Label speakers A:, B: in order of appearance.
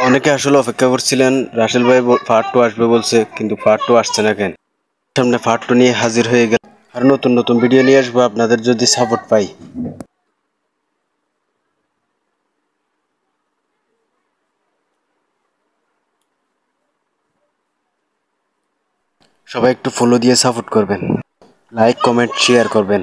A: অনেকে আসলে অপেক্ষা করছিলেন রাসেল ভাই পার্ট 2 আসবে বলছে, কিন্তু পার্ট 2 আসছে না কেন? সামনে পার্ট 2 নিয়ে হাজির হয়ে গেল, আর নতুন নতুন ভিডিও নিয়ে আসবো আপনাদের যদি সাপোর্ট পাই। সবাই একটু ফলো দিয়ে সাপোর্ট করবেন, লাইক কমেন্ট শেয়ার করবেন।